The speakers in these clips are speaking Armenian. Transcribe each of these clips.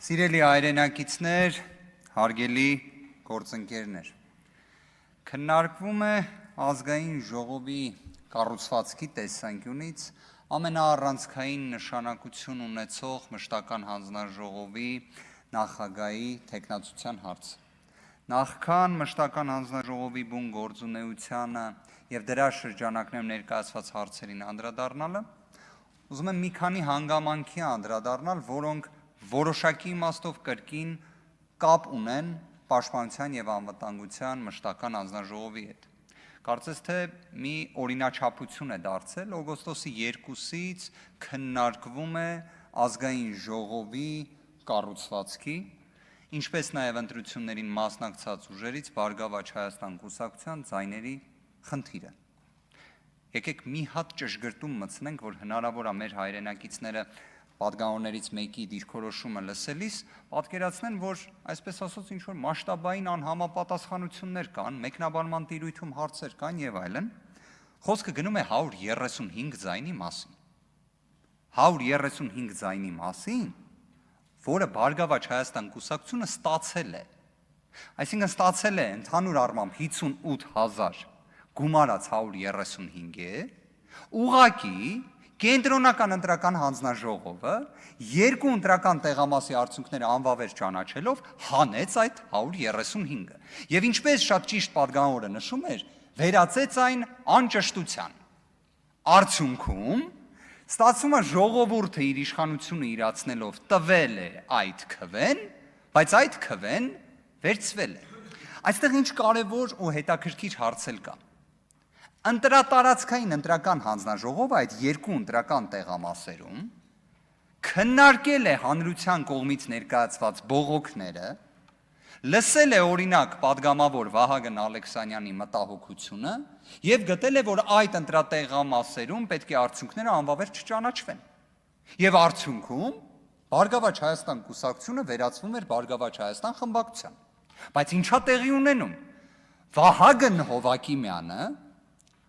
Սիրելի հայրենակիցներ, հարգելի գործընկերներ, քննարկվում է ազգային ժողովի կառուցվածքի տեսանկյունից ամենաառանցքային նշանակություն ունեցող մշտական հանձնաժողովի նախագահի թեկնածության հարցը։ Նախքան մշտական հանձնաժողովի բուն գործունեությանը եւ դրա շրջանակներում ներկայացված հարցերին անդրադառնալը, ուզում եմ մի քանի հանգամանքի անդրադառնալ, որոնք որոշակի իմաստով կրկին կապ ունեն պաշտպանության եւ անվտանգության մշտական հանձնաժողովի հետ։ Կարծես թե մի օրինաչափություն է դարձել օգոստոսի 2-ից քննարկվում է ազգային ժողովի կառուցվածքի, ինչպես նաեւ ընտրություններին մասնակցած ուժերից Բարգավաճ Հայաստան կուսակցության ձայների խնդիրը։ Եկեք մի հատ ճշգրտում մտցնենք, որ հնարավոր է մեր հայրենակիցները պատգամավորներից մեկի դիրքորոշումը լսելիս պատկերացնեն, որ այսպես ասած ինչ-որ մասշտաբային անհամապատասխանություններ կան, մեկնաբանման տիրույթում հարցեր կան եւ այլն, խոսքը գնում է 135 ձայնի մասին։ 135 ձայնի մասին, որը Բարգավաճ Հայաստան կուսակցությունը ստացել է։ Այսինքն ստացել է ընդհանուր առմամբ 58000 գումարած 135-է, ուղղակի Կենտրոնական ընտրական հանձնաժողովը երկու ընտրական տեղամասի արդյունքները անվավեր ճանաչելով հանեց այդ 135-ը։ Եվ ինչպես շատ ճիշտ պատգամավորը նշում էր, վերածեց այն անճշտության։ Արդյունքում ստացվում է ժողովուրդը իր իշխանությունը իրացնելով տվել է այդ քվեն, բայց այդ քվեն վերցվել է։ Այստեղ ինչ կարևոր ու հետաքրքիր հարցեր կա։ Ընտրատարածքային ընտրական հանձնաժողովը այդ երկու ընտրական տեղամասերում քննարկել է հանրության կողմից ներկայացված բողոքները, լսել է օրինակ պատգամավոր Վահագն Ալեքսանյանի մտահոգությունը եւ գտել է, որ այդ ընտրատեղամասերում պետք է արդյունքները անվավեր չճանաչվեն։ Եվ արդյունքում Բարգավաճ Հայաստան կուսակցությունը վերածվում էր Բարգավաճ Հայաստան խմբակցության։ Բայց ինչա տեղի ունենում։ Վահագն Հովակիմյանը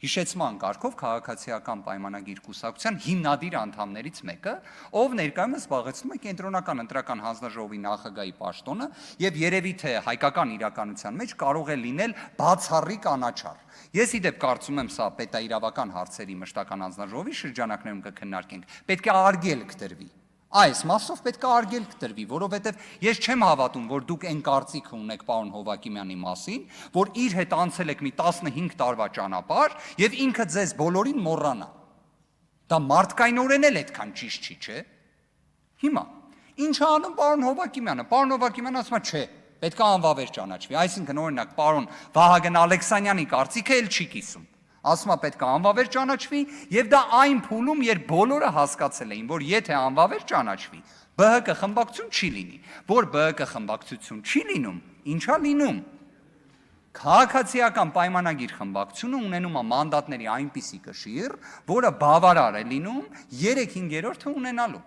հիշեցման կարգով քաղաքացիական պայմանագիր կուսակցության հիմնադիր անդամներից մեկը, ով ներկայումս զբաղեցնում է կենտրոնական ընտրական հանձնաժողովի նախագահի պաշտոնը եւ երևի թե հայկական իրականության մեջ կարող է լինել բացառիկ անաչառ։ Ես իդեպ կարծում եմ սա պետաիրավական հարցերի մշտական հանձնաժողովի շրջանակներում կքննարկենք, պետք է արգելք դրվի։ Այս մասով պետք է արգելք դրվի, որովհետև ես չեմ հավատում, որ դուք այն կարծիքը ունեք պարոն Հովակիմյանի մասին, որ իր հետ անցել եք մի 15 տարվա ճանապարհ եւ ինքը ձեզ բոլորին մոռանա։ Դա մարդկայնորեն էլ այդքան ճիշտ չի, չէ՞։ Հիմա ինչ է անում պարոն Հովակիմյանը։ Պարոն Հովակիմյանը ասում է, չէ, պետք է անվավեր ճանաչվի։ Այսինքն օրինակ պարոն Վահագն Ալեքսանյանի կարծիքը էլ չի կիսում։ Ասում է պետք է անվավեր ճանաչվի եւ դա այն փուլում, երբ բոլորը հասկացել էին, որ եթե անվավեր ճանաչվի, ԲՀԿ խմբակցություն չի լինի, որ ԲՀԿ խմբակցություն չի լինում, ինչա լինում։ Քաղաքացիական պայմանագիր խմբակցությունը ունենում է մանդատների այնպիսի կշիռ, որը բավարար է լինում 3/5-ը ունենալու։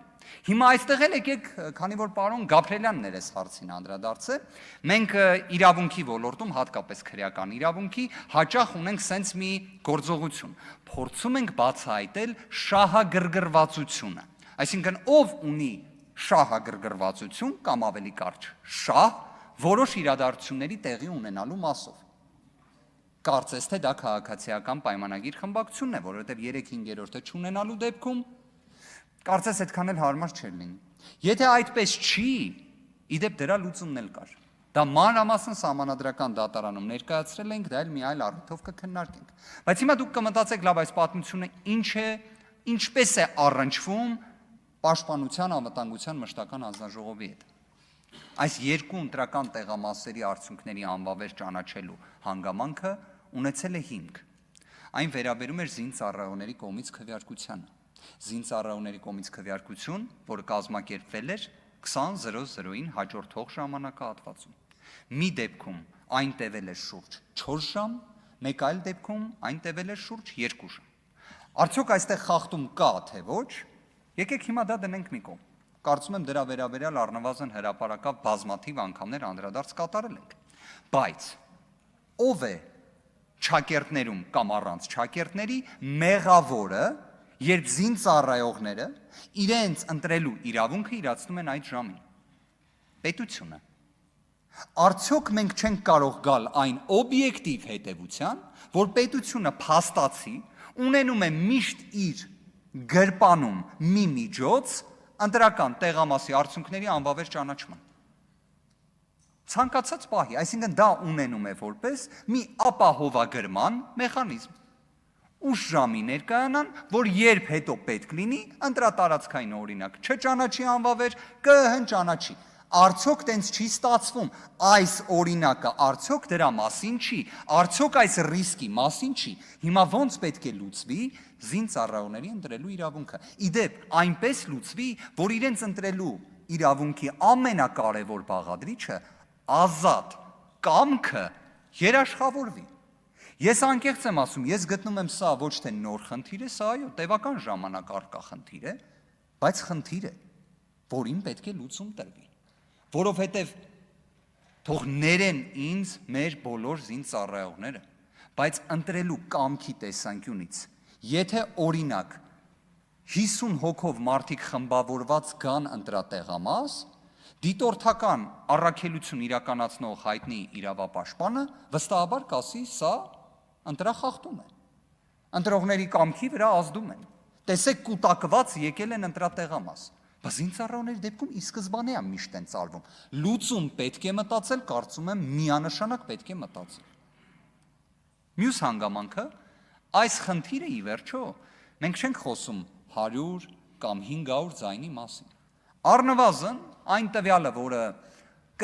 Հիմա այստեղ էլ եկեք, քանի որ պարոն Գաբրելյանն էր այս հարցին անդրադարձել, մենք իրավունքի ոլորտում, հատկապես քրեական իրավունքի, հաճախ ունենք սենց մի գործողություն։ Փորձում ենք բացահայտել շահագրգռվածությունը։ Այսինքն ով ունի շահագրգռվածություն կամ ավելի կարճ շահ, որոշ իրադարձությունների տեղի ունենալու մասով։ Կարծես թե դա քաղաքացիական պայմանագիր խմբակցությունն է, որովհետև 3/5-ը չունենալու դեպքում կարծես այդքան էլ հարմար չէր լինի։ Եթե այդպես չի, իդեպ դրա լուծումն էլ կար։ Դա մանրամասն սահմանադրական դատարանում ներկայացրել ենք, դա էլ մի այլ առիթով կքննարկենք։ Բայց հիմա դուք կմտածեք, լավ, այս պատմությունը ինչ է, ինչպես է առնչվում պաշտպանության անվտանգության մշտական հանձնաժողովի հետ։ Այս երկու ընտրական տեղամասերի արդյունքների անվավեր ճանաչելու հանգամանքը ունեցել է հիմք։ Այն վերաբերում էր զինծառայողների կողմից քվեարկությանը։ Զինծառայողների կողմից քվեարկություն, որը կազմակերպվել էր 20:00-ին հաջորդող ժամանակահատվածում։ Մի դեպքում այն տևել է շուրջ 4 ժամ, մեկ այլ դեպքում այն տևել է շուրջ 2 ժամ։ Արդյոք այստեղ խախտում կա, թե ոչ, եկեք հիմա դա դնենք մի կողմ։ Կարծում եմ դրա վերաբերյալ առնվազն հրապարակավ բազմաթիվ անգամներ անդրադարձ կատարել ենք։ Բայց ով է չակերտներում կամ առանց չակերտների մեղավորը, երբ զինծառայողները իրենց ընտրելու իրավունքը իրացնում են այդ ժամին։ պետությունը։ Արդյոք մենք չենք կարող գալ այն օբյեկտիվ հետևության, որ պետությունը փաստացի ունենում է միշտ իր գրպանում մի միջոց ընտրական տեղամասի արդյունքների անվավեր ճանաչման։ Ցանկացած պահի, այսինքն դա ունենում է որպես մի ապահովագրման մեխանիզմ։ Ուշ ժամի ներկայանան, որ երբ հետո պետք լինի, ընտրատարածքային օրինակ չճանաչի անվավեր, ԿԸՀ-ն ճանաչի։ Արդյոք տենց չի ստացվում, այս օրինակը արդյոք դրա մասին չի, արդյոք այս ռիսկի մասին չի, հիմա ոնց պետք է լուծվի զինծառայողների ընտրելու իրավունքը։ Իդեպ, այնպես լուծվի, որ իրենց ընտրելու իրավունքի ամենակարևոր բաղադրիչը ազատ կամքը երաշխավորվի։ Ես անկեղծ եմ ասում, ես գտնում եմ սա ոչ թե նոր խնդիր է, սա այո, տևական ժամանակ առկա խնդիր է, բայց խնդիր է, որին պետք է լուծում տրվի, որովհետև թող ներեն ինձ մեր բոլոր զինծառայողները, բայց ընտրելու կամքի տեսանկյունից, եթե օրինակ 50 հոգով մարդիկ խմբավորված գան ընտրատեղամաս, դիտորդական առաքելություն իրականացնող հայտնի իրավապաշտպանը վստահաբար կասի, սա ընտրախախտում է։ Ընտրողների կամքի վրա ազդում են։ Տեսեք, կուտակված եկել են ընտրատեղամաս։ Բայց զինծառայողների դեպքում ի սկզբանե է միշտ են ծարվում։ Լուծում պետք է մտածել, կարծում եմ միանշանակ պետք է մտածել։ Մյուս հանգամանքը, այս խնդիրը ի վերջո, մենք չենք խոսում 100 կամ 500 ձայնի մասին։ Առնվազն այն տվյալը, որը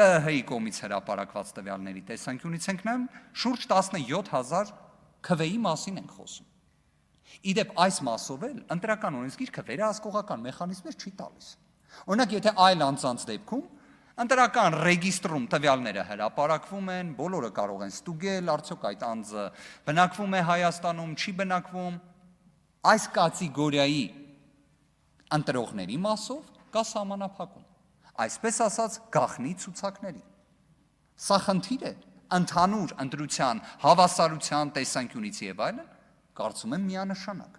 ԿԸՀ-ի կողմից հրապարակված տվյալների տեսանկյունից ենք նայում, շուրջ 17,000 քվեի մասին ենք խոսում։ Իդեպ այս մասով էլ ընտրական օրենսգիրքը վերահսկողական մեխանիզմներ չի տալիս։ Օրինակ, եթե այլ անձանց դեպքում ընտրական ռեգիստրում տվյալները հրապարակվում են, բոլորը կարող են ստուգել, արդյոք այդ անձը բնակվում է Հայաստանում, չի բնակվում, այս կատեգորիայի ընտրողների մասով կա սահմանափակում, այսպես ասած գաղտնի ցուցակների։ Սա խնդիր է ընդհանուր ընտրության հավասարության տեսանկյունից եւ այլն, կարծում եմ միանշանակ։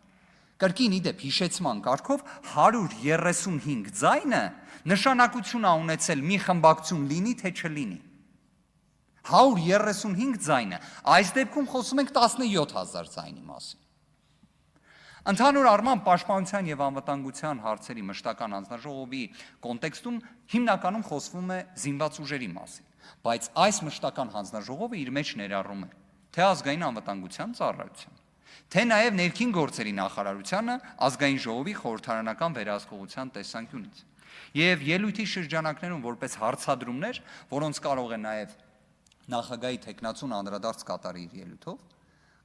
Կրկին իդեպ հիշեցման կարգով 135 ձայնը նշանակություն է ունեցել մի խմբակցություն լինի թե չլինի։ 135 ձայնը, այս դեպքում խոսում ենք 17,000 ձայնի մասին։ Ընդհանուր առմամբ պաշտպանության եւ անվտանգության հարցերի մշտական հանձնաժողովի կոնտեքստում հիմնականում խոսվում է զինված ուժերի մասին, բայց այս մշտական հանձնաժողովը իր մեջ ներառում է թե ազգային անվտանգության ծառայության, թե նաեւ ներքին գործերի նախարարությանը ազգային ժողովի խորհրդարանական վերահսկողության տեսանկյունից եւ ելույթի շրջանակներում որպես հարցադրումներ, որոնց կարող է նաեւ նախագահի տեխնացուն անդրադարձ կատարի իր ելույթով,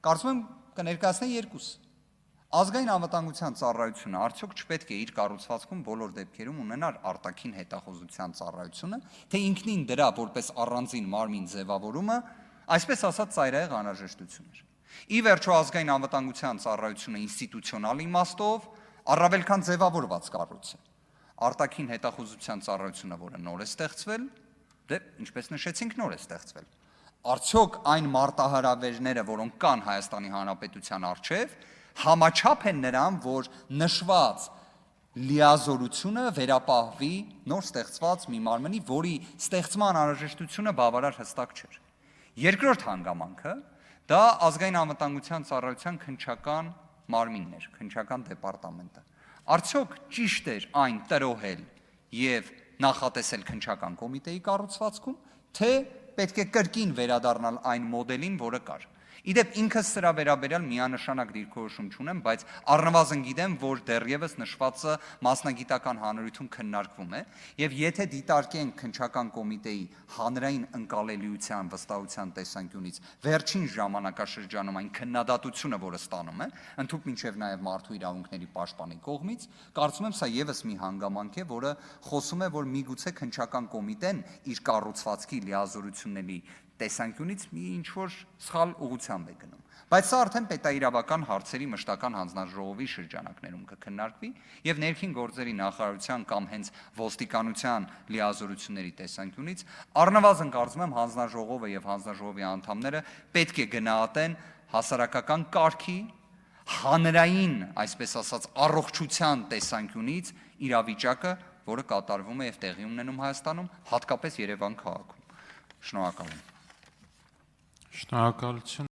կարծում եմ կներկայացնեն երկուս։ Ազգային անվտանգության ծառայությունը արդյոք չպետք է իր կառուցվածքում բոլոր դեպքերում ունենար արտաքին հետախուզության ծառայությունը, թե ինքնին դրա որպես առանձին մարմին ձևավորումը, այսպես ասած ծայրահեղ անհրաժեշտություն էր։ Ի վերջո ազգային անվտանգության ծառայությունը ինստիտուցիոնալ իմաստով առավել քան ձևավորված կառույց է։ Արտաքին հետախուզության ծառայությունը, որը նոր է ստեղծվել, դե ինչպես նշեցինք, նոր է ստեղծվել։ Արդյոք այն մարտահրավերները, որոնք կան Հայաստանի Հանրապետության առջև, համաչափ են նրան, որ նշված լիազորությունը վերապահվի նոր ստեղծված մի մարմնի, որի ստեղծման անհրաժեշտությունը բավարար հստակ չէր։ Երկրորդ հանգամանքը դա ազգային անվտանգության ծառայության քննչական մարմինն էր, քննչական դեպարտամենտը։ Արդյոք ճիշտ էր այն տրոհել եւ նախատեսել քննչական կոմիտեի կառուցվածքում, թե պետք է կրկին վերադառնալ այն մոդելին, որը կար։ Իդեպ ինքս սրա վերաբերյալ միանշանակ դիրքորոշում չունեմ, բայց առնվազն գիտեմ, որ դեռևս նշվածը մասնագիտական հանրությունում քննարկվում է, եւ եթե դիտարկենք քննչական կոմիտեի հանրային ընկալելիության վստահության տեսանկյունից վերջին ժամանակաշրջանում այն քննադատությունը, որը ստանում է, ընդհանուր մինչեւ նաեւ մարդու իրավունքների պաշտպանի կողմից, կարծում եմ սա եւս մի հանգամանք է, որը խոսում է, որ միգուցե քննչական կոմիտեն իր կառուցվածքի լիազորությունների տեսանկյունից մի ինչ-որ սխալ ուղղությամբ է գնում։ Բայց սա արդեն պետաիրավական հարցերի մշտական հանձնաժողովի շրջանակներում կքննարկվի եւ ներքին գործերի նախարարության կամ հենց ոստիկանության լիազորությունների տեսանկյունից առնվազն կարծում եմ հանձնաժողովը եւ հանձնաժողովի անդամները պետք է գնահատեն հասարակական կարգի հանրային, այսպես ասած, առողջության տեսանկյունից իրավիճակը, որը կատարվում է եւ տեղի ունենում Հայաստանում, հատկապես Երևան քաղաքում։ Շնորհակալ եմ։ Շնորհակալություն։